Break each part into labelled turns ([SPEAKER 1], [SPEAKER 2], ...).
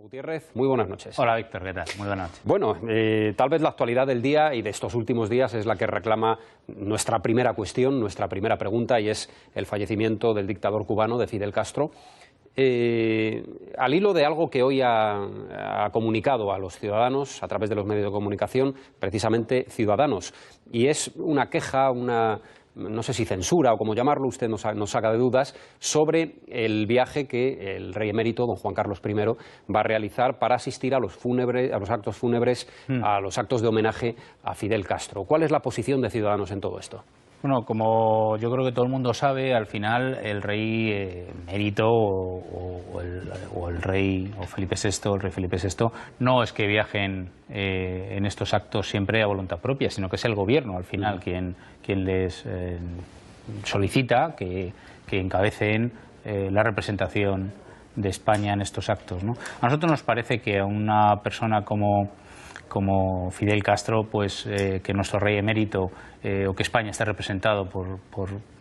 [SPEAKER 1] Gutiérrez, muy buenas noches.
[SPEAKER 2] Hola Víctor, ¿qué tal? Muy buenas noches.
[SPEAKER 1] Bueno, tal vez la actualidad del día y de estos últimos días es la que reclama nuestra primera cuestión, nuestra primera pregunta, y es el fallecimiento del dictador cubano, de Fidel Castro. Al hilo de algo que hoy ha comunicado a los ciudadanos a través de los medios de comunicación, precisamente Ciudadanos, y es una queja, no sé si censura o como llamarlo, usted nos saca de dudas, sobre el viaje que el rey emérito, don Juan Carlos I, va a realizar para asistir a los actos fúnebres, a los actos de homenaje a Fidel Castro. ¿Cuál es la posición de Ciudadanos en todo esto?
[SPEAKER 2] Bueno, como yo creo que todo el mundo sabe, al final el rey emérito o el rey o Felipe VI, el rey Felipe VI, no es que viajen en estos actos siempre a voluntad propia, sino que es el gobierno al final quien les solicita que encabecen la representación de España en estos actos, ¿no? A nosotros nos parece que a una persona como Fidel Castro, pues que nuestro rey emérito o que España esté representado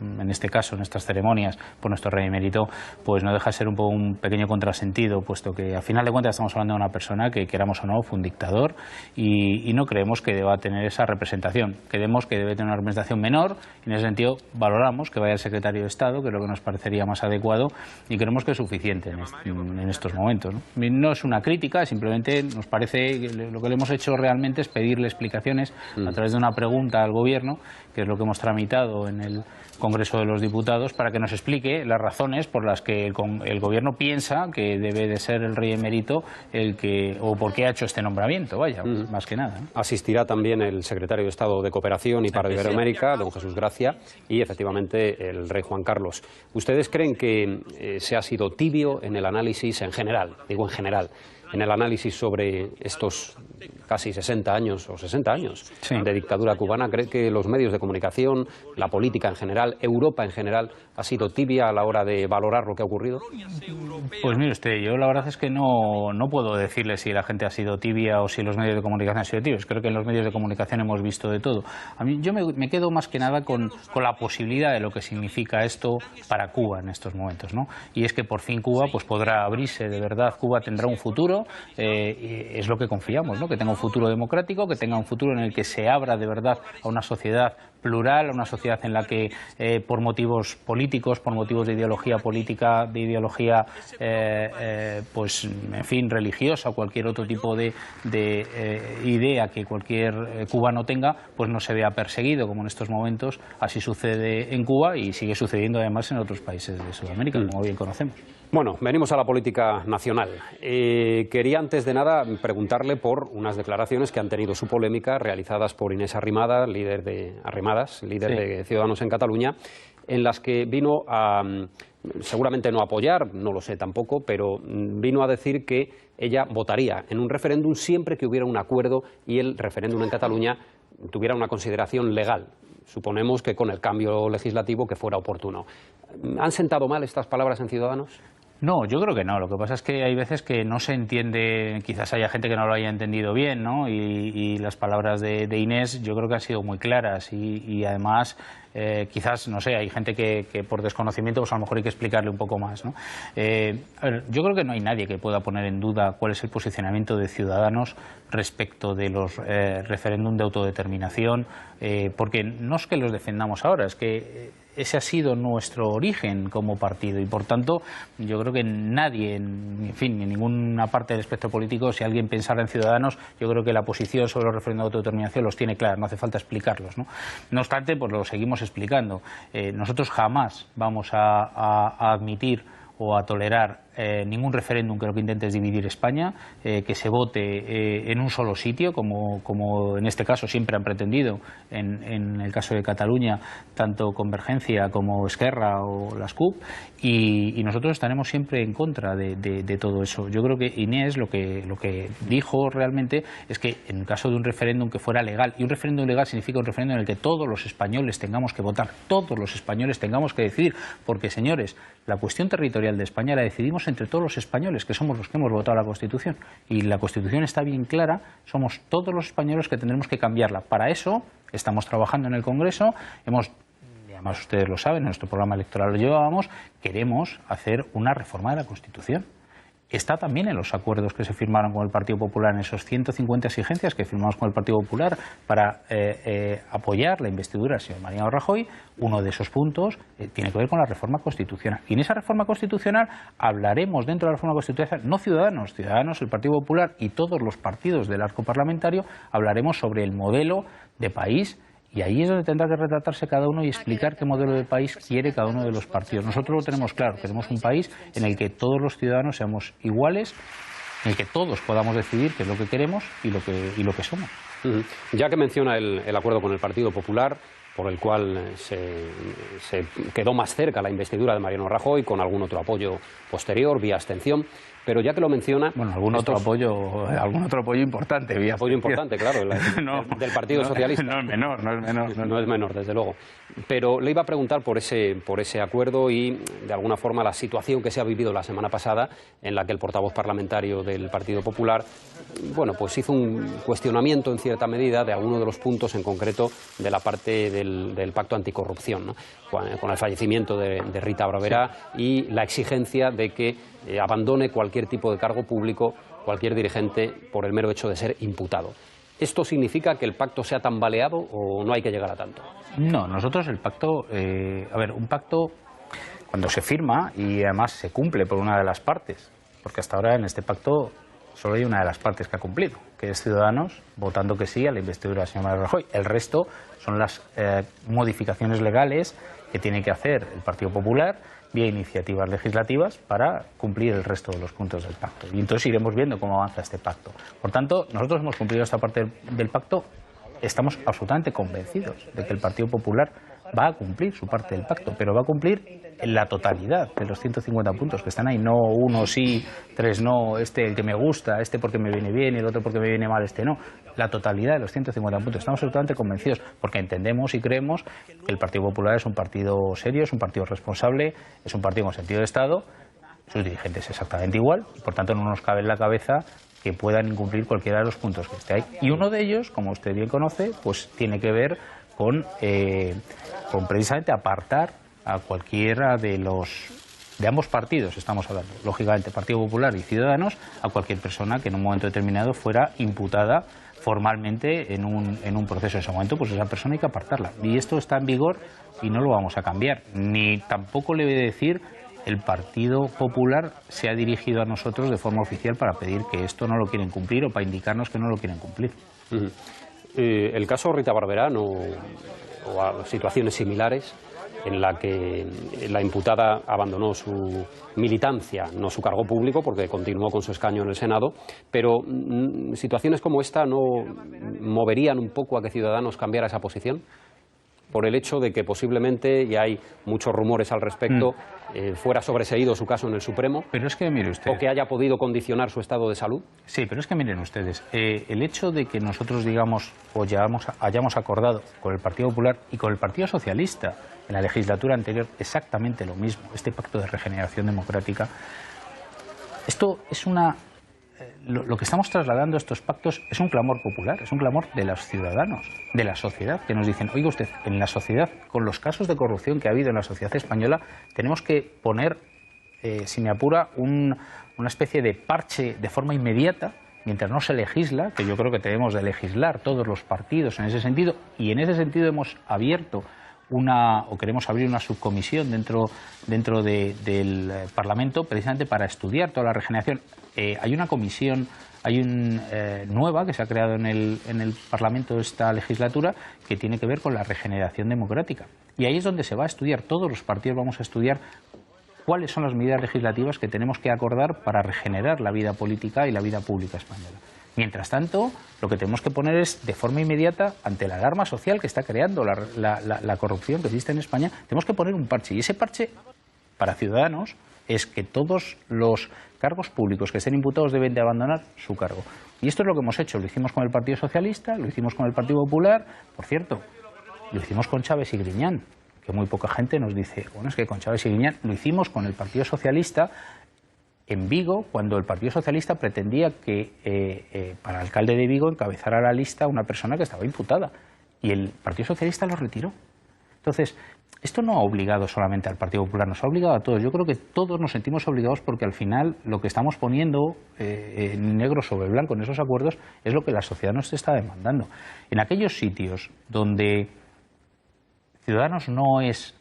[SPEAKER 2] en este caso, en estas ceremonias, por nuestro rey emérito, pues no deja de ser un pequeño contrasentido, puesto que a final de cuentas estamos hablando de una persona que, queramos o no, fue un dictador y no creemos que deba tener esa representación. Creemos que debe tener una representación menor y en ese sentido valoramos que vaya el secretario de Estado, que es lo que nos parecería más adecuado, y creemos que es suficiente en estos momentos, ¿no? No es una crítica, simplemente nos parece que lo que le hemos hecho realmente es pedirle explicaciones a través de una pregunta al gobierno, que es lo que hemos tramitado en el Congreso de los Diputados, para que nos explique las razones por las que el gobierno piensa que debe de ser el rey emérito o por qué ha hecho este nombramiento, vaya, más que nada, ¿no?
[SPEAKER 1] Asistirá también el secretario de Estado de Cooperación y para Iberoamérica, don Jesús Gracia, y efectivamente el rey Juan Carlos. ¿Ustedes creen que se ha sido tibio en el análisis en general, digo en general, en el análisis sobre estos casi 60 años o 60 años de dictadura cubana? ¿Cree que los medios de comunicación, la política en general, Europa en general, ha sido tibia a la hora de valorar lo que ha ocurrido?
[SPEAKER 2] Pues mire usted, yo la verdad es que no puedo decirle si la gente ha sido tibia o si los medios de comunicación han sido tibios. Creo que en los medios de comunicación hemos visto de todo. A mí yo me quedo más que nada con la posibilidad de lo que significa esto para Cuba en estos momentos, ¿no? Y es que por fin Cuba pues podrá abrirse de verdad. Cuba tendrá un futuro, es lo que confiamos, ¿no? Que tenga un futuro democrático, que tenga un futuro en el que se abra de verdad a una sociedad plural, a una sociedad en la que por motivos políticos, por motivos de ideología política, de ideología pues en fin religiosa o cualquier otro tipo de idea que cualquier cubano tenga, pues no se vea perseguido, como en estos momentos así sucede en Cuba y sigue sucediendo además en otros países de Sudamérica, como bien conocemos.
[SPEAKER 1] Bueno, venimos a la política nacional. Quería antes de nada preguntarle por unas declaraciones que han tenido su polémica realizadas por Inés Arrimadas, líder de Ciudadanos en Cataluña, en las que vino a, seguramente no apoyar, no lo sé tampoco, pero vino a decir que ella votaría en un referéndum siempre que hubiera un acuerdo y el referéndum en Cataluña tuviera una consideración legal. Suponemos que con el cambio legislativo que fuera oportuno. ¿Han sentado mal estas palabras en Ciudadanos?
[SPEAKER 2] No, yo creo que no. Lo que pasa es que hay veces que no se entiende, quizás haya gente que no lo haya entendido bien, ¿no? Y las palabras de Inés yo creo que han sido muy claras y además quizás, no sé, hay gente que por desconocimiento pues a lo mejor hay que explicarle un poco más, ¿no? A ver, yo creo que no hay nadie que pueda poner en duda cuál es el posicionamiento de Ciudadanos respecto de los referéndum de autodeterminación, porque no es que los defendamos ahora, es que ese ha sido nuestro origen como partido y por tanto yo creo que nadie, en fin, en ninguna parte del espectro político, si alguien pensara en Ciudadanos, yo creo que la posición sobre los referéndum de autodeterminación los tiene claros, no hace falta explicarlos, ¿no? No obstante, pues lo seguimos explicando. Nosotros jamás vamos a admitir o a tolerar ningún referéndum que lo que intente es dividir España, que se vote en un solo sitio, como en este caso siempre han pretendido, en el caso de Cataluña, tanto Convergencia como Esquerra o las CUP, y nosotros estaremos siempre en contra de todo eso. Yo creo que Inés lo que dijo realmente es que en el caso de un referéndum que fuera legal, y un referéndum legal significa un referéndum en el que todos los españoles tengamos que votar, todos los españoles tengamos que decidir, porque señores, la cuestión territorial de España la decidimos entre todos los españoles, que somos los que hemos votado la Constitución, y la Constitución está bien clara, somos todos los españoles que tendremos que cambiarla. Para eso estamos trabajando en el Congreso, y además ustedes lo saben, en nuestro programa electoral lo llevábamos, queremos hacer una reforma de la Constitución. está también en los acuerdos que se firmaron con el Partido Popular, en esos 150 exigencias que firmamos con el Partido Popular para apoyar la investidura del señor Mariano Rajoy. Uno de esos puntos tiene que ver con la reforma constitucional. Y en esa reforma constitucional hablaremos dentro de la reforma constitucional, no Ciudadanos, el Partido Popular y todos los partidos del arco parlamentario, hablaremos sobre el modelo de país. Y ahí es donde tendrá que retratarse cada uno y explicar qué modelo de país quiere cada uno de los partidos. Nosotros lo tenemos claro, queremos un país en el que todos los ciudadanos seamos iguales, en el que todos podamos decidir qué es lo que queremos y lo que somos.
[SPEAKER 1] Ya que menciona el acuerdo con el Partido Popular, por el cual se quedó más cerca la investidura de Mariano Rajoy, con algún otro apoyo posterior, vía abstención. Pero ya que lo menciona...
[SPEAKER 2] Bueno, algún otro apoyo importante.
[SPEAKER 1] Apoyo importante, claro, del Partido Socialista.
[SPEAKER 2] No es menor.
[SPEAKER 1] No es menor, desde luego. Pero le iba a preguntar por ese acuerdo y, de alguna forma, la situación que se ha vivido la semana pasada, en la que el portavoz parlamentario del Partido Popular, bueno, pues hizo un cuestionamiento, en cierta medida, de alguno de los puntos, en concreto, de la parte del pacto anticorrupción, ¿no? Con el fallecimiento de Rita Barberá, sí, y la exigencia de que abandone cualquier tipo de cargo público, cualquier dirigente, por el mero hecho de ser imputado. ¿Esto significa que el pacto se ha tambaleado o no hay que llegar a tanto?
[SPEAKER 2] No, nosotros el pacto... un pacto cuando se firma y además se cumple por una de las partes, porque hasta ahora en este pacto solo hay una de las partes que ha cumplido, que es Ciudadanos, votando que sí a la investidura del señor Mariano Rajoy. El resto son las modificaciones legales que tiene que hacer el Partido Popular vía iniciativas legislativas para cumplir el resto de los puntos del pacto. Y entonces iremos viendo cómo avanza este pacto. Por tanto, nosotros hemos cumplido esta parte del pacto, estamos absolutamente convencidos de que el Partido Popular va a cumplir su parte del pacto, pero va a cumplir en la totalidad de los 150 puntos que están ahí, no uno sí, tres no, el que me gusta, porque me viene bien y el otro porque me viene mal, no. La totalidad de los 150 puntos. Estamos absolutamente convencidos porque entendemos y creemos que el Partido Popular es un partido serio, es un partido responsable, es un partido con sentido de Estado, sus dirigentes exactamente igual, y por tanto no nos cabe en la cabeza que puedan incumplir cualquiera de los puntos que esté ahí. Y uno de ellos, como usted bien conoce, pues tiene que ver con precisamente apartar a cualquiera de ambos partidos, estamos hablando, lógicamente Partido Popular y Ciudadanos, a cualquier persona que en un momento determinado fuera imputada formalmente en un proceso. En ese momento, pues esa persona hay que apartarla. Y esto está en vigor y no lo vamos a cambiar. Ni tampoco le voy a decir el Partido Popular se ha dirigido a nosotros de forma oficial para pedir que esto no lo quieren cumplir o para indicarnos que no lo quieren cumplir.
[SPEAKER 1] El caso Rita Barberá o a situaciones similares en la que la imputada abandonó su militancia, no su cargo público, porque continuó con su escaño en el Senado, pero situaciones como esta no moverían un poco a que Ciudadanos cambiara esa posición, por el hecho de que posiblemente, y hay muchos rumores al respecto, fuera sobreseído su caso en el Supremo,
[SPEAKER 2] pero es que mire usted,
[SPEAKER 1] o que haya podido condicionar su estado de salud.
[SPEAKER 2] Sí, pero es que miren ustedes, el hecho de que nosotros digamos o hayamos acordado con el Partido Popular y con el Partido Socialista en la legislatura anterior exactamente lo mismo, este pacto de regeneración democrática, esto es lo que estamos trasladando a estos pactos es un clamor popular, es un clamor de los ciudadanos, de la sociedad, que nos dicen, oiga usted, en la sociedad, con los casos de corrupción que ha habido en la sociedad española, tenemos que poner, si me apura, una especie de parche de forma inmediata, mientras no se legisla, que yo creo que tenemos de legislar todos los partidos en ese sentido, y en ese sentido hemos abierto queremos abrir una subcomisión dentro del Parlamento precisamente para estudiar toda la regeneración. Hay una comisión nueva que se ha creado en el Parlamento esta legislatura que tiene que ver con la regeneración democrática. Y ahí es donde se va a estudiar, todos los partidos vamos a estudiar cuáles son las medidas legislativas que tenemos que acordar para regenerar la vida política y la vida pública española. Mientras tanto, lo que tenemos que poner es, de forma inmediata, ante la alarma social que está creando la corrupción que existe en España, tenemos que poner un parche. Y ese parche, para Ciudadanos, es que todos los cargos públicos que estén imputados deben de abandonar su cargo. Y esto es lo que hemos hecho. Lo hicimos con el Partido Socialista, lo hicimos con el Partido Popular. Por cierto, lo hicimos con Chávez y Griñán, que muy poca gente nos dice, bueno, es que con Chávez y Griñán lo hicimos con el Partido Socialista en Vigo, cuando el Partido Socialista pretendía que para alcalde de Vigo encabezara la lista una persona que estaba imputada. Y el Partido Socialista lo retiró. Entonces, Esto no ha obligado solamente al Partido Popular, nos ha obligado a todos. Yo creo que todos nos sentimos obligados porque al final lo que estamos poniendo en negro sobre blanco en esos acuerdos es lo que la sociedad nos está demandando. En aquellos sitios donde Ciudadanos no es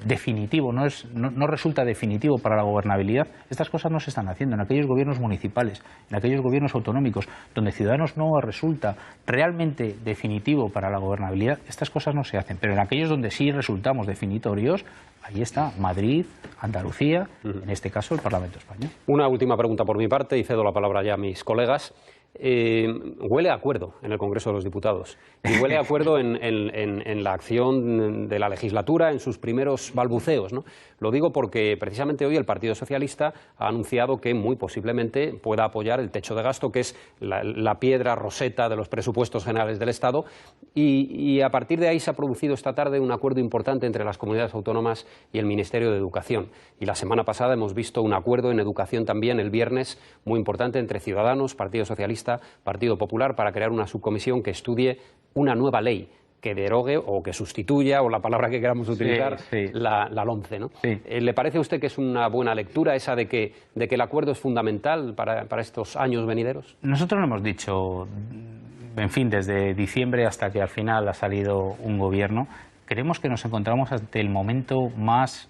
[SPEAKER 2] definitivo, no resulta definitivo para la gobernabilidad, estas cosas no se están haciendo en aquellos gobiernos municipales, en aquellos gobiernos autonómicos, donde Ciudadanos no resulta realmente definitivo para la gobernabilidad, estas cosas no se hacen, pero en aquellos donde sí resultamos definitorios, ahí está Madrid, Andalucía, en este caso el Parlamento español.
[SPEAKER 1] Una última pregunta por mi parte y cedo la palabra ya a mis colegas. Huele a acuerdo en el Congreso de los Diputados y huele a acuerdo en la acción de la legislatura, en sus primeros balbuceos, ¿no? Lo digo porque precisamente hoy el Partido Socialista ha anunciado que muy posiblemente pueda apoyar el techo de gasto, que es la piedra roseta de los presupuestos generales del Estado, y a partir de ahí se ha producido esta tarde un acuerdo importante entre las comunidades autónomas y el Ministerio de Educación. Y la semana pasada hemos visto un acuerdo en educación también el viernes muy importante entre Ciudadanos, Partido Socialista, Partido Popular, para crear una subcomisión que estudie una nueva ley que derogue o que sustituya, o la palabra que queramos utilizar, la LOMCE, ¿no? ¿Le parece a usted que es una buena lectura esa de que el acuerdo es fundamental para estos años venideros?
[SPEAKER 2] Nosotros lo hemos dicho, en fin, desde diciembre hasta que al final ha salido un gobierno. Creemos que nos encontramos ante el momento más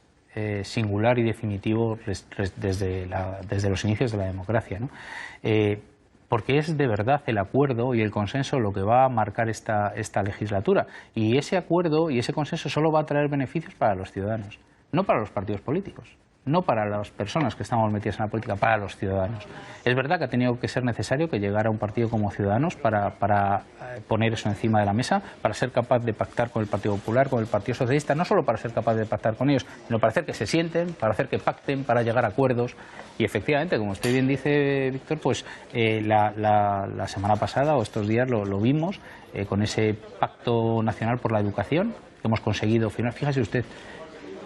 [SPEAKER 2] singular y definitivo desde los inicios de la democracia, ¿no? Porque es de verdad el acuerdo y el consenso lo que va a marcar esta legislatura. Y ese acuerdo y ese consenso solo va a traer beneficios para los ciudadanos, no para los partidos políticos, no para las personas que estamos metidas en la política, para los ciudadanos. Es verdad que ha tenido que ser necesario que llegara un partido como Ciudadanos para poner eso encima de la mesa, para ser capaz de pactar con el Partido Popular, con el Partido Socialista, no solo para ser capaz de pactar con ellos, sino para hacer que se sienten, para hacer que pacten, para llegar a acuerdos. Y efectivamente, como usted bien dice, Víctor, pues la semana pasada o estos días lo vimos con ese Pacto Nacional por la Educación que hemos conseguido firmar. Fíjese usted,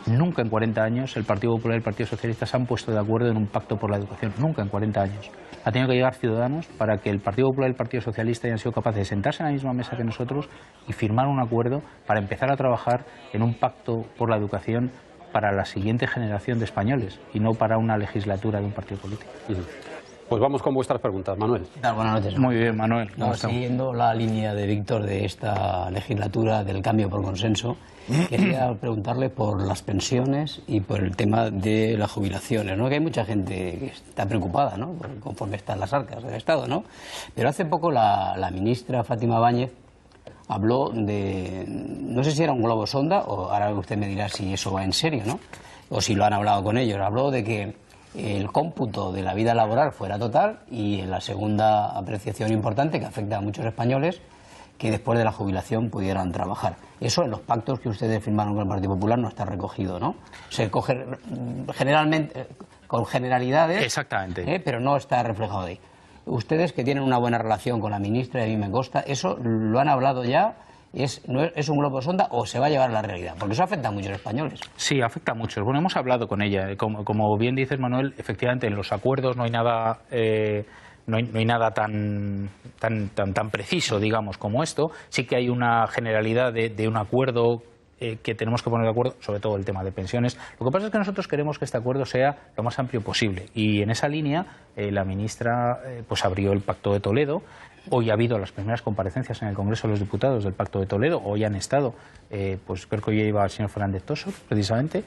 [SPEAKER 2] nunca en 40 años el Partido Popular y el Partido Socialista se han puesto de acuerdo en un pacto por la educación. Nunca en 40 años. Ha tenido que llegar Ciudadanos para que el Partido Popular y el Partido Socialista hayan sido capaces de sentarse en la misma mesa que nosotros y firmar un acuerdo para empezar a trabajar en un pacto por la educación para la siguiente generación de españoles y no para una legislatura de un partido político.
[SPEAKER 1] Pues vamos con vuestras preguntas, Manuel.
[SPEAKER 3] Buenas noches.
[SPEAKER 2] Muy bien, Manuel.
[SPEAKER 3] Siguiendo la línea de Víctor de esta legislatura del cambio por consenso, quería preguntarle por las pensiones y por el tema de las jubilaciones, ¿no? Que hay mucha gente que está preocupada, ¿no? Conforme están las arcas del Estado, ¿no? Pero hace poco la ministra Fátima Báñez habló de, no sé si era un globo sonda, o ahora usted me dirá si eso va en serio, ¿no? O si lo han hablado con ellos. Habló de que el cómputo de la vida laboral fuera total y en la segunda apreciación importante que afecta a muchos españoles, que después de la jubilación pudieran trabajar. Eso en los pactos que ustedes firmaron con el Partido Popular no está recogido, ¿no? Se coge generalmente con generalidades,
[SPEAKER 2] exactamente,
[SPEAKER 3] pero no está reflejado ahí. Ustedes, que tienen una buena relación con la ministra, y a mí me consta, ¿eso lo han hablado ya? ¿Es un globo sonda o se va a llevar a la realidad? Porque eso afecta a muchos españoles.
[SPEAKER 2] Sí, afecta a muchos. Bueno, hemos hablado con ella. Como bien dices, Manuel, efectivamente en los acuerdos no hay nada no hay nada tan preciso, digamos, como esto. Sí que hay una generalidad de un acuerdo que tenemos que poner de acuerdo, sobre todo el tema de pensiones. Lo que pasa es que nosotros queremos que este acuerdo sea lo más amplio posible y en esa línea la ministra pues abrió el Pacto de Toledo. Hoy ha habido las primeras comparecencias en el Congreso de los Diputados del Pacto de Toledo. Hoy han estado, pues creo que hoy iba el señor Fernández Toso, precisamente.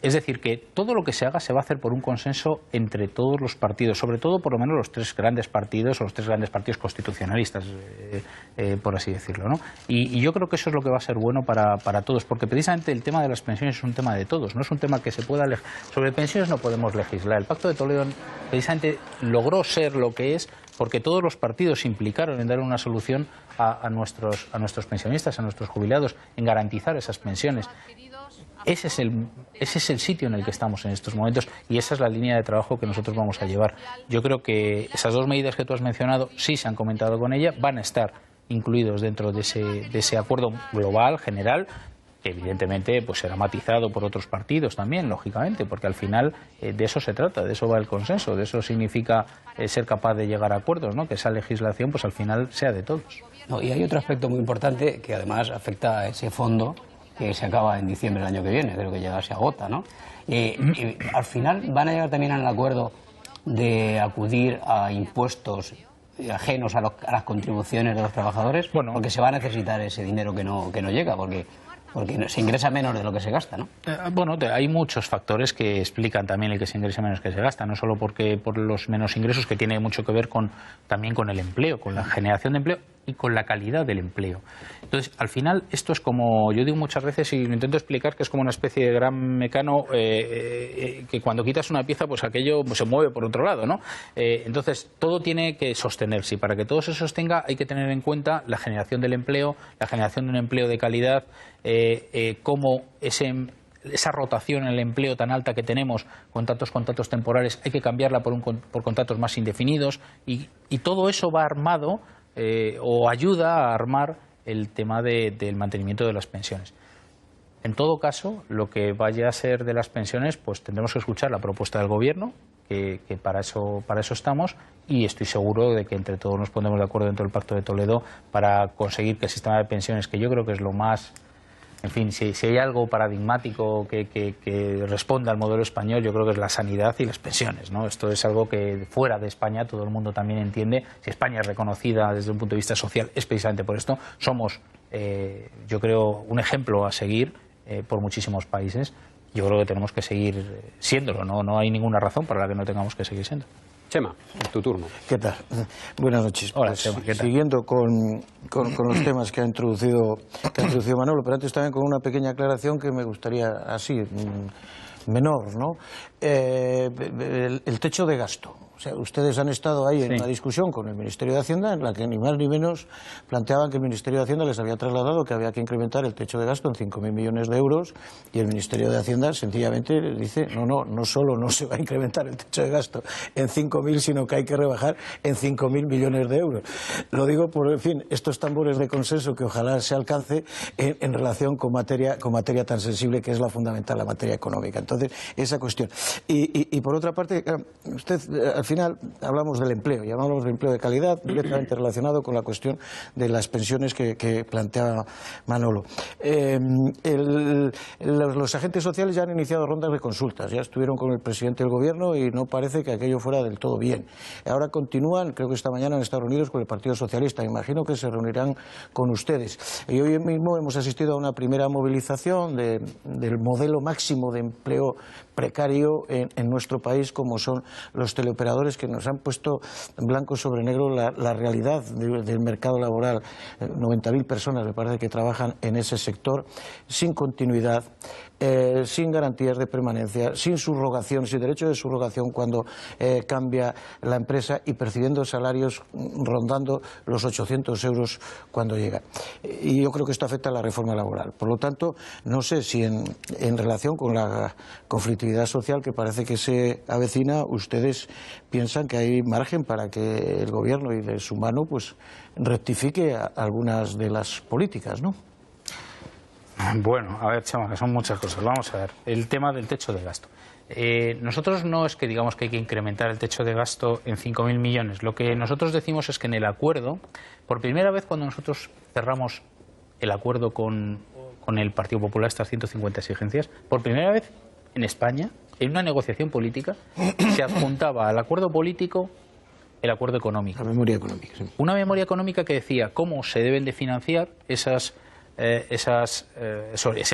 [SPEAKER 2] Es decir, que todo lo que se haga se va a hacer por un consenso entre todos los partidos, sobre todo por lo menos los tres grandes partidos o los tres grandes partidos constitucionalistas, por así decirlo, ¿no? Y yo creo que eso es lo que va a ser bueno para todos, porque precisamente el tema de las pensiones es un tema de todos, no es un tema que se pueda sobre pensiones no podemos legislar. El Pacto de Toledo precisamente logró ser lo que es porque todos los partidos se implicaron en dar una solución a nuestros pensionistas, a nuestros jubilados, en garantizar esas pensiones. Ese es el sitio en el que estamos en estos momentos y esa es la línea de trabajo que nosotros vamos a llevar. Yo creo que esas dos medidas que tú has mencionado sí se han comentado con ella, van a estar incluidos dentro de ese acuerdo global, general, que evidentemente pues será matizado por otros partidos también, lógicamente, porque al final de eso se trata, de eso va el consenso, de eso significa ser capaz de llegar a acuerdos, ¿no? Que esa legislación pues al final sea de todos.
[SPEAKER 3] No, y hay otro aspecto muy importante que además afecta a ese fondo que se acaba en diciembre del año que viene, creo que ya se agota, ¿no? Y al final van a llegar también al acuerdo de acudir a impuestos ajenos a las contribuciones de los trabajadores, porque se va a necesitar ese dinero que no llega, porque se ingresa menos de lo que se gasta, ¿no?
[SPEAKER 2] Bueno, hay muchos factores que explican también el que se ingresa menos que se gasta, no solo por los menos ingresos, que tiene mucho que ver también con el empleo, con la generación de empleo y con la calidad del empleo. Entonces, al final, esto es como, yo digo muchas veces y lo intento explicar, que es como una especie de gran mecano que cuando quitas una pieza, pues aquello se mueve por otro lado, ¿no? Entonces, todo tiene que sostenerse, y para que todo se sostenga hay que tener en cuenta la generación del empleo, la generación de un empleo de calidad, cómo esa rotación en el empleo tan alta que tenemos con tantos contratos temporales hay que cambiarla por contratos más indefinidos, y todo eso va armado o ayuda a armar el tema del mantenimiento de las pensiones. En todo caso, lo que vaya a ser de las pensiones, pues tendremos que escuchar la propuesta del Gobierno, que para eso estamos, y estoy seguro de que entre todos nos pondremos de acuerdo dentro del Pacto de Toledo para conseguir que el sistema de pensiones, que yo creo que es lo más... En fin, si hay algo paradigmático que responda al modelo español, yo creo que es la sanidad y las pensiones, ¿no? Esto es algo que fuera de España todo el mundo también entiende. Si España es reconocida desde un punto de vista social, es precisamente por esto. Somos, yo creo, un ejemplo a seguir por muchísimos países. Yo creo que tenemos que seguir siéndolo, no hay ninguna razón para la que no tengamos que seguir siendo.
[SPEAKER 1] Chema, tu turno.
[SPEAKER 4] ¿Qué tal? Buenas noches.
[SPEAKER 2] Hola,
[SPEAKER 4] pues,
[SPEAKER 2] Chema, ¿qué tal?
[SPEAKER 4] siguiendo con los temas que ha introducido Manolo, pero antes también con una pequeña aclaración que me gustaría así, menor, ¿no? El techo de gasto. O sea, ustedes han estado ahí en una discusión con el Ministerio de Hacienda en la que ni más ni menos planteaban que el Ministerio de Hacienda les había trasladado que había que incrementar el techo de gasto en 5.000 millones de euros, y el Ministerio de Hacienda sencillamente dice no solo no se va a incrementar el techo de gasto en 5.000, sino que hay que rebajar en 5.000 millones de euros. Lo digo por, en fin, estos tambores de consenso que ojalá se alcance en relación con materia tan sensible que es la fundamental, la materia económica. Entonces, esa cuestión. Y por otra parte, usted al final hablamos del empleo, y hablamos del empleo de calidad, directamente relacionado con la cuestión de las pensiones que planteaba Manolo. Los agentes sociales ya han iniciado rondas de consultas, ya estuvieron con el presidente del Gobierno y no parece que aquello fuera del todo bien. Ahora continúan, creo que esta mañana han estado reunidos con el Partido Socialista, imagino que se reunirán con ustedes. Y hoy mismo hemos asistido a una primera movilización del modelo máximo de empleo precario en nuestro país, como son los teleoperadores, que nos han puesto en blanco sobre negro la realidad del mercado laboral. 90.000 personas me parece que trabajan en ese sector sin continuidad, sin garantías de permanencia, sin subrogación, sin derecho de subrogación cuando cambia la empresa, y percibiendo salarios rondando los 800 euros cuando llegan. Y yo creo que esto afecta a la reforma laboral. Por lo tanto, no sé si en relación con la conflictividad social que parece que se avecina, ustedes piensan que hay margen para que el Gobierno y de su mano pues rectifique algunas de las políticas, ¿no?
[SPEAKER 2] Bueno, a ver, Chema, que son muchas cosas. Vamos a ver, el tema del techo de gasto. Nosotros no es que digamos que hay que incrementar el techo de gasto en 5.000 millones. Lo que nosotros decimos es que en el acuerdo, por primera vez cuando nosotros cerramos el acuerdo con el Partido Popular, estas 150 exigencias, por primera vez en España, en una negociación política, se adjuntaba al acuerdo político el acuerdo económico.
[SPEAKER 4] La memoria económica, sí.
[SPEAKER 2] Una memoria económica que decía cómo se deben de financiar ese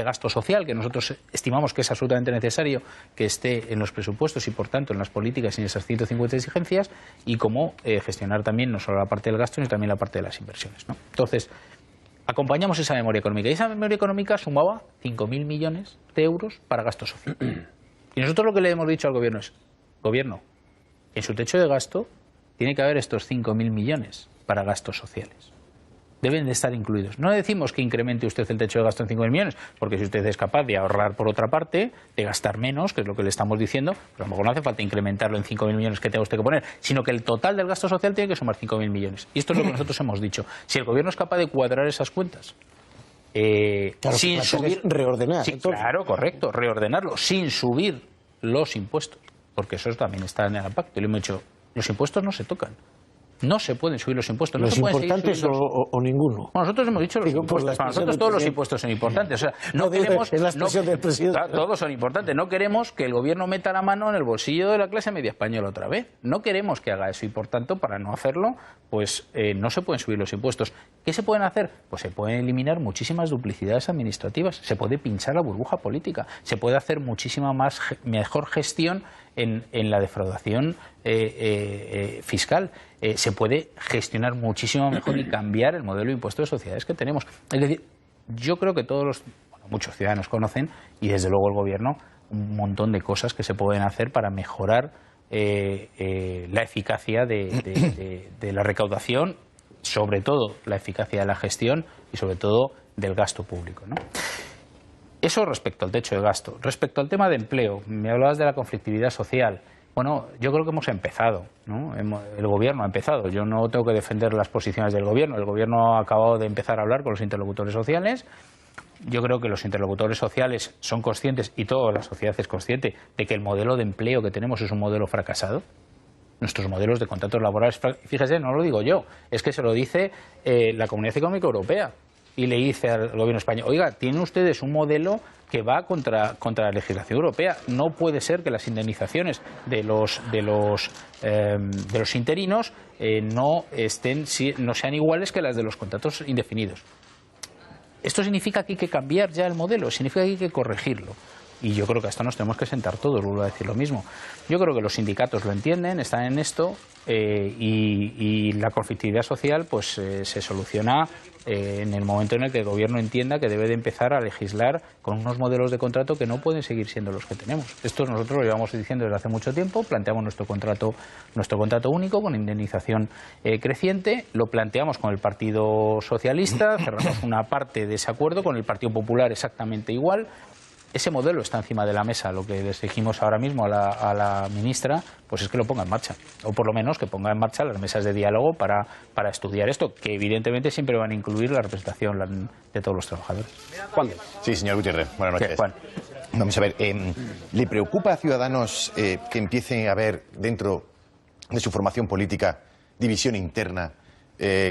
[SPEAKER 2] gasto social, que nosotros estimamos que es absolutamente necesario que esté en los presupuestos y, por tanto, en las políticas y en esas 150 exigencias, y cómo gestionar también no solo la parte del gasto, sino también la parte de las inversiones, ¿no? Entonces, acompañamos esa memoria económica, y esa memoria económica sumaba 5.000 millones de euros para gasto social. Y nosotros lo que le hemos dicho al Gobierno es: Gobierno, en su techo de gasto tiene que haber estos 5.000 millones para gastos sociales. Deben de estar incluidos. No le decimos que incremente usted el techo de gasto en 5.000 millones, porque si usted es capaz de ahorrar por otra parte, de gastar menos, que es lo que le estamos diciendo, pues a lo mejor no hace falta incrementarlo en 5.000 millones que tenga usted que poner, sino que el total del gasto social tiene que sumar 5.000 millones. Y esto es lo que nosotros hemos dicho. Si el Gobierno es capaz de cuadrar esas cuentas,
[SPEAKER 4] claro,
[SPEAKER 2] sin subir...
[SPEAKER 4] reordenar.
[SPEAKER 2] Sí, claro, correcto, reordenarlo, sin subir los impuestos, porque eso también está en el pacto. Y le hemos dicho, los impuestos no se tocan. No se pueden subir los impuestos.
[SPEAKER 4] ¿Los importantes o ninguno?
[SPEAKER 2] Bueno, nosotros hemos dicho los impuestos. Para nosotros todos los impuestos son importantes. O sea, no queremos,
[SPEAKER 4] es la expresión del presidente.
[SPEAKER 2] Todos son importantes. No queremos que el gobierno meta la mano en el bolsillo de la clase media española otra vez. No queremos que haga eso y, por tanto, para no hacerlo, pues no se pueden subir los impuestos. ¿Qué se pueden hacer? Pues se pueden eliminar muchísimas duplicidades administrativas. Se puede pinchar la burbuja política. Se puede hacer muchísima mejor gestión en la defraudación fiscal. Se puede gestionar muchísimo mejor y cambiar el modelo de impuesto de sociedades que tenemos. Es decir, yo creo que muchos ciudadanos conocen, y desde luego el Gobierno, un montón de cosas que se pueden hacer para mejorar la eficacia de la recaudación, sobre todo la eficacia de la gestión y sobre todo del gasto público, ¿no? Eso respecto al techo de gasto. Respecto al tema de empleo, me hablabas de la conflictividad social. Bueno, yo creo que hemos empezado, ¿no? El Gobierno ha empezado. Yo no tengo que defender las posiciones del Gobierno. El Gobierno ha acabado de empezar a hablar con los interlocutores sociales. Yo creo que los interlocutores sociales son conscientes, y toda la sociedad es consciente, de que el modelo de empleo que tenemos es un modelo fracasado. Nuestros modelos de contratos laborales, fíjese, no lo digo yo, es que se lo dice la Comunidad Económica Europea. Y le dice al Gobierno español, oiga, tienen ustedes un modelo que va contra la legislación europea. No puede ser que las indemnizaciones de los interinos no sean iguales que las de los contratos indefinidos. Esto significa que hay que cambiar ya el modelo, significa que hay que corregirlo. Y yo creo que hasta nos tenemos que sentar todos, vuelvo a decir lo mismo. Yo creo que los sindicatos lo entienden, están en esto, y la conflictividad social pues se soluciona en el momento en el que el Gobierno entienda que debe de empezar a legislar con unos modelos de contrato que no pueden seguir siendo los que tenemos. Esto nosotros lo llevamos diciendo desde hace mucho tiempo, planteamos nuestro contrato único con indemnización creciente, lo planteamos con el Partido Socialista, cerramos una parte de ese acuerdo, con el Partido Popular exactamente igual. Ese modelo está encima de la mesa. Lo que les dijimos ahora mismo a la ministra, pues es que lo ponga en marcha, o por lo menos que ponga en marcha las mesas de diálogo para estudiar esto, que evidentemente siempre van a incluir la representación de todos los trabajadores.
[SPEAKER 1] Juan.
[SPEAKER 5] Sí, señor Gutiérrez, buenas noches.
[SPEAKER 2] Juan.
[SPEAKER 5] Vamos a ver, ¿le preocupa a Ciudadanos que empiece a haber dentro de su formación política división interna?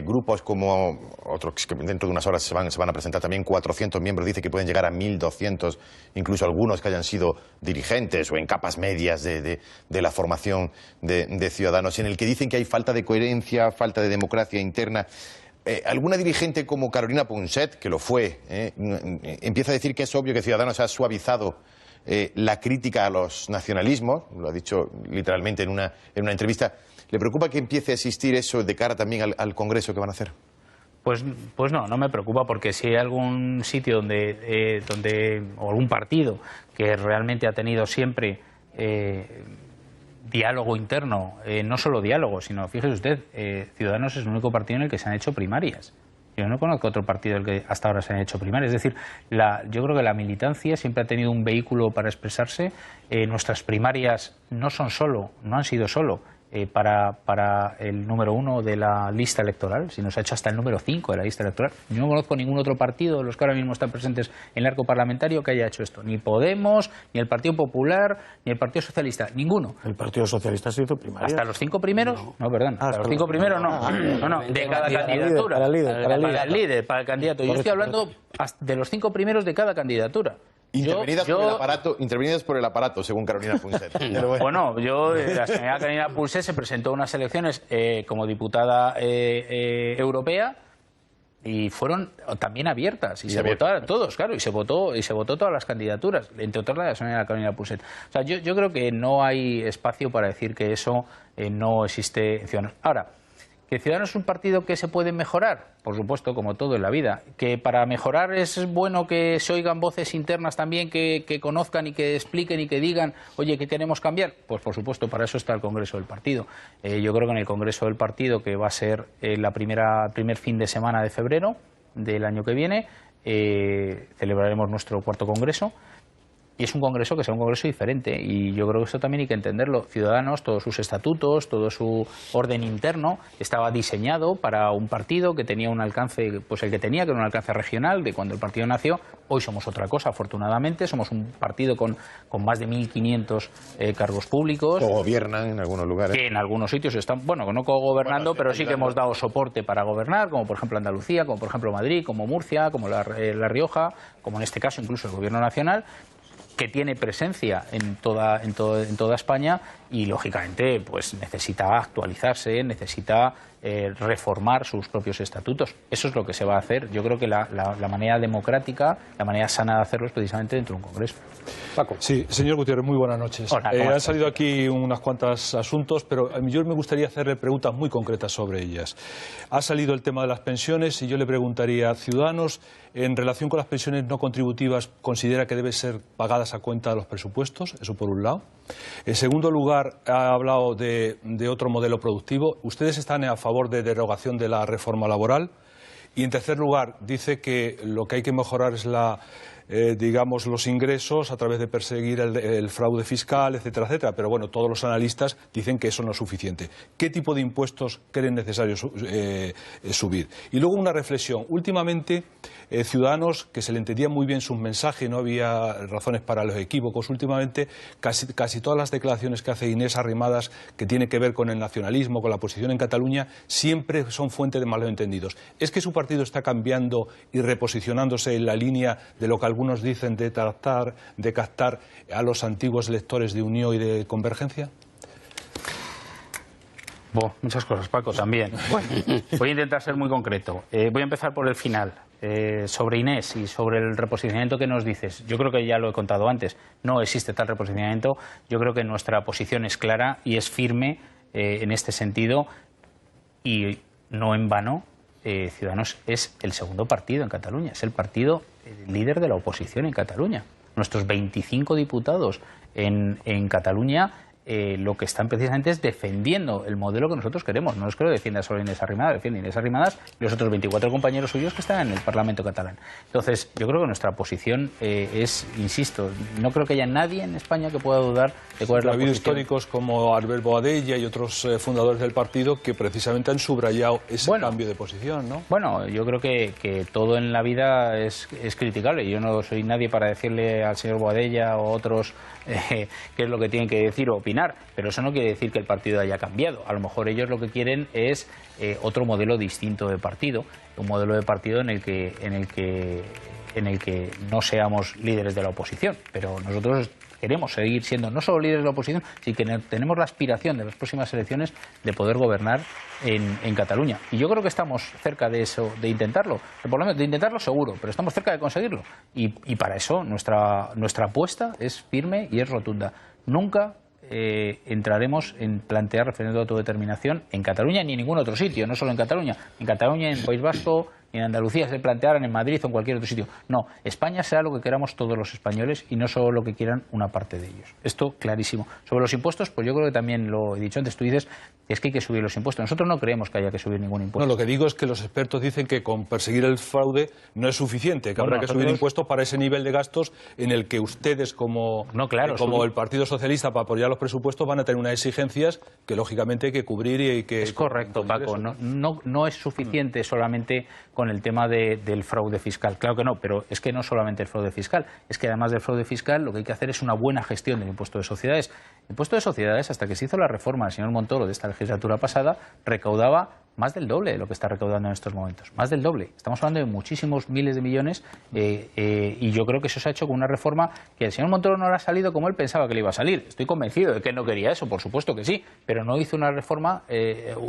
[SPEAKER 5] Grupos como otros que dentro de unas horas se van a presentar también 400 miembros, dice que pueden llegar a 1.200, incluso algunos que hayan sido dirigentes o en capas medias de la formación de Ciudadanos, en el que dicen que hay falta de coherencia, falta de democracia interna. Alguna dirigente como Carolina Punset, que lo fue, empieza a decir que es obvio que Ciudadanos ha suavizado la crítica a los nacionalismos, lo ha dicho literalmente en una entrevista. ¿Le preocupa que empiece a existir eso de cara también al Congreso que van a hacer?
[SPEAKER 2] Pues no me preocupa, porque si hay algún sitio o algún partido que realmente ha tenido siempre diálogo interno, no solo diálogo, sino, fíjese usted, Ciudadanos es el único partido en el que se han hecho primarias. Yo no conozco otro partido en el que hasta ahora se han hecho primarias. Es decir, yo creo que la militancia siempre ha tenido un vehículo para expresarse. Nuestras primarias no han sido solo para el número 1 de la lista electoral, sino se ha hecho hasta el número 5 de la lista electoral. Yo no conozco ningún otro partido de los que ahora mismo están presentes en el arco parlamentario que haya hecho esto. Ni Podemos, ni el Partido Popular, ni el Partido Socialista. Ninguno.
[SPEAKER 4] ¿El Partido Socialista se hizo primaria?
[SPEAKER 2] ¿Hasta los 5 primeros? No, perdón. Hasta los 5 primeros no. No, de cada candidatura. Para el líder, para el candidato. Yo estoy hablando de los 5 primeros de cada candidatura.
[SPEAKER 5] Intervenidas por el aparato, según Carolina Punset.
[SPEAKER 2] Bueno, la señora Carolina Punset se presentó a unas elecciones como diputada europea y fueron también abiertas y se votaron todos, claro, y se votó todas las candidaturas, entre otras la de la señora Carolina Punset. O sea, yo creo que no hay espacio para decir que eso no existe en Ciudadanos. Ahora, ¿que Ciudadanos es un partido que se puede mejorar? Por supuesto, como todo en la vida. ¿Que para mejorar es bueno que se oigan voces internas también, que conozcan y que expliquen y que digan, oye, ¿qué queremos cambiar? Pues por supuesto, para eso está el Congreso del Partido. Yo creo que en el Congreso del Partido, que va a ser el primer fin de semana de febrero del año que viene, celebraremos nuestro 4º Congreso. Y es un Congreso que será un Congreso diferente, y yo creo que eso también hay que entenderlo. Ciudadanos, todos sus estatutos, todo su orden interno estaba diseñado para un partido que tenía un alcance, pues el que tenía, que era un alcance regional de cuando el partido nació. Hoy somos otra cosa, afortunadamente, somos un partido con más de 1.500 cargos públicos.
[SPEAKER 5] Cogobiernan en algunos lugares.
[SPEAKER 2] Que en algunos sitios están, bueno, no cogobernando, pero sí que hemos dado soporte para gobernar, como por ejemplo Andalucía, como por ejemplo Madrid, como Murcia, como La Rioja, como en este caso incluso el Gobierno Nacional, que tiene presencia en toda España, y lógicamente pues necesita actualizarse, necesita reformar sus propios estatutos. Eso es lo que se va a hacer. Yo creo que la manera democrática, la manera sana de hacerlo es precisamente dentro de un Congreso.
[SPEAKER 1] Paco.
[SPEAKER 6] Sí, señor Gutiérrez, muy buenas noches.
[SPEAKER 2] Hola,
[SPEAKER 6] han salido aquí unas cuantas asuntos, pero yo me gustaría hacerle preguntas muy concretas sobre ellas. Ha salido el tema de las pensiones y yo le preguntaría, ¿Ciudadanos, en relación con las pensiones no contributivas, considera que deben ser pagadas a cuenta de los presupuestos? Eso por un lado. En segundo lugar, ha hablado de otro modelo productivo. ¿Ustedes están a favor de derogación de la reforma laboral? Y en tercer lugar, dice que lo que hay que mejorar es digamos, los ingresos a través de perseguir el fraude fiscal, etcétera, etcétera. Pero bueno, todos los analistas dicen que eso no es suficiente. ¿Qué tipo de impuestos creen necesario subir? Y luego una reflexión. Últimamente, Ciudadanos, que se le entendía muy bien sus mensajes, no había razones para los equívocos. Últimamente, casi todas las declaraciones que hace Inés Arrimadas, que tiene que ver con el nacionalismo, con la posición en Cataluña, siempre son fuente de malos entendidos. ¿Es que su partido está cambiando y reposicionándose en la línea de lo que algunos dicen de captar a los antiguos electores de Unión y de Convergencia?
[SPEAKER 2] Muchas cosas, Paco, también. Bueno, voy a intentar ser muy concreto. Voy a empezar por el final. Sobre Inés y sobre el reposicionamiento que nos dices, yo creo que ya lo he contado antes, no existe tal reposicionamiento. Yo creo que nuestra posición es clara y es firme en este sentido, y no en vano. Ciudadanos es el segundo partido en Cataluña, es el partido líder de la oposición en Cataluña. Nuestros 25 diputados en Cataluña lo que están precisamente es defendiendo el modelo que nosotros queremos. No es que lo defienda solo Inés Arrimadas, defiende Inés Arrimadas y los otros 24 compañeros suyos que están en el Parlamento catalán. Entonces, yo creo que nuestra posición es, insisto, no creo que haya nadie en España que pueda dudar de cuál es la posición. Ha
[SPEAKER 6] habido históricos como Albert Boadella y otros fundadores del partido que precisamente han subrayado ese cambio de posición, ¿no?
[SPEAKER 2] Bueno, yo creo que todo en la vida es criticable. Yo no soy nadie para decirle al señor Boadella o otros qué es lo que tienen que decir o opinar, pero eso no quiere decir que el partido haya cambiado. A lo mejor ellos lo que quieren es otro modelo distinto de partido, un modelo de partido en el que no seamos líderes de la oposición, pero nosotros queremos seguir siendo no solo líderes de la oposición, sino que tenemos la aspiración de las próximas elecciones de poder gobernar en Cataluña. Y yo creo que estamos cerca de eso, de intentarlo. Por lo menos de intentarlo seguro, pero estamos cerca de conseguirlo. Y para eso nuestra apuesta es firme y es rotunda. Nunca entraremos en plantear referéndum de autodeterminación en Cataluña ni en ningún otro sitio, no solo en Cataluña, en País Vasco, ni en Andalucía, se plantearan en Madrid o en cualquier otro sitio. No, España será lo que queramos todos los españoles y no solo lo que quieran una parte de ellos. Esto clarísimo. Sobre los impuestos, pues yo creo que también lo he dicho antes, tú dices es que hay que subir los impuestos. Nosotros no creemos que haya que subir ningún impuesto.
[SPEAKER 6] No, lo que digo es que los expertos dicen que con perseguir el fraude no es suficiente, que habrá que subir impuestos para ese nivel de gastos en el que ustedes como el Partido Socialista, para apoyar los presupuestos, van a tener unas exigencias que lógicamente hay que cubrir y hay que...
[SPEAKER 2] Es correcto, Paco. No es suficiente solamente con el tema del fraude fiscal. Claro que no, pero es que no solamente el fraude fiscal, es que además del fraude fiscal lo que hay que hacer es una buena gestión del impuesto de sociedades. El impuesto de sociedades, hasta que se hizo la reforma del señor Montoro de esta legislatura pasada, recaudaba más del doble de lo que está recaudando en estos momentos. Más del doble. Estamos hablando de muchísimos miles de millones y yo creo que eso se ha hecho con una reforma que el señor Montoro no le ha salido como él pensaba que le iba a salir. Estoy convencido de que él no quería eso, por supuesto que sí, pero no hizo una reforma,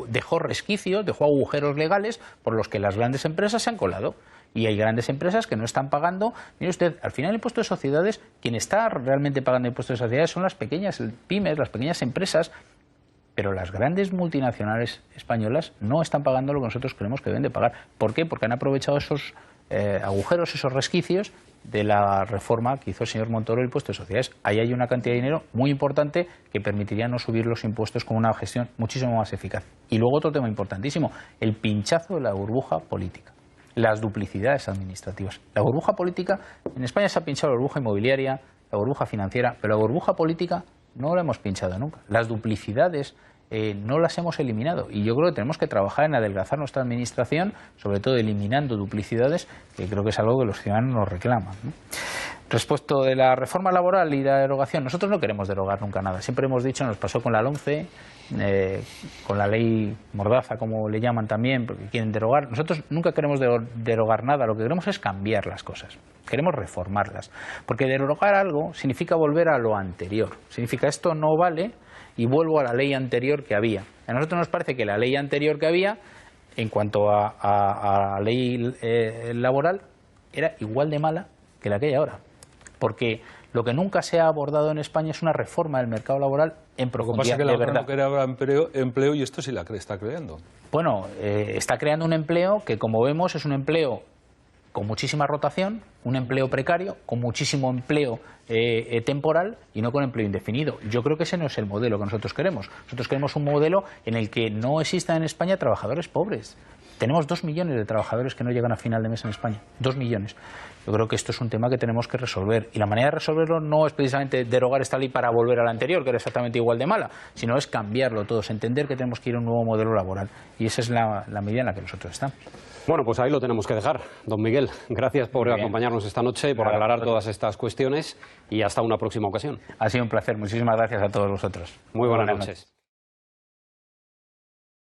[SPEAKER 2] dejó resquicios, dejó agujeros legales por los que las grandes empresas se han colado. Y hay grandes empresas que no están pagando. Mire usted, al final el impuesto de sociedades, quien está realmente pagando el impuesto de sociedades son las pequeñas pymes, las pequeñas empresas. Pero las grandes multinacionales españolas no están pagando lo que nosotros creemos que deben de pagar. ¿Por qué? Porque han aprovechado esos agujeros, esos resquicios de la reforma que hizo el señor Montoro del impuesto de sociedades. Ahí hay una cantidad de dinero muy importante que permitiría no subir los impuestos con una gestión muchísimo más eficaz. Y luego otro tema importantísimo, el pinchazo de la burbuja política. Las duplicidades administrativas. La burbuja política, en España se ha pinchado la burbuja inmobiliaria, la burbuja financiera, pero la burbuja política no la hemos pinchado nunca. Las duplicidades no las hemos eliminado y yo creo que tenemos que trabajar en adelgazar nuestra administración, sobre todo eliminando duplicidades, que creo que es algo que los ciudadanos nos reclaman, ¿no? Respecto de la reforma laboral y la derogación, nosotros no queremos derogar nunca nada. Siempre hemos dicho, nos pasó con la LOMCE, con la ley Mordaza, como le llaman también, porque quieren derogar. Nosotros nunca queremos derogar nada, lo que queremos es cambiar las cosas. Queremos reformarlas. Porque derogar algo significa volver a lo anterior. Significa esto no vale y vuelvo a la ley anterior que había. A nosotros nos parece que la ley anterior que había, en cuanto a la ley laboral, era igual de mala que la que hay ahora. Porque lo que nunca se ha abordado en España es una reforma del mercado laboral en profundidad,
[SPEAKER 6] de verdad. Lo que pasa es que la
[SPEAKER 2] verdad.
[SPEAKER 6] no quería empleo y esto sí la está creando.
[SPEAKER 2] Bueno, está creando un empleo que, como vemos, es un empleo con muchísima rotación, un empleo precario, con muchísimo empleo temporal y no con empleo indefinido. Yo creo que ese no es el modelo que nosotros queremos. Nosotros queremos un modelo en el que no existan en España trabajadores pobres. Tenemos 2 millones de trabajadores que no llegan a final de mes en España. 2 millones. Yo creo que esto es un tema que tenemos que resolver. Y la manera de resolverlo no es precisamente derogar esta ley para volver a la anterior, que era exactamente igual de mala, sino es cambiarlo todo, entender que tenemos que ir a un nuevo modelo laboral. Y esa es la medida en la que nosotros estamos.
[SPEAKER 1] Bueno, pues ahí lo tenemos que dejar. Don Miguel, gracias por acompañarnos esta noche, por aclarar todas estas cuestiones y hasta una próxima ocasión.
[SPEAKER 2] Ha sido un placer. Muchísimas gracias a todos vosotros.
[SPEAKER 1] Muy buenas noches.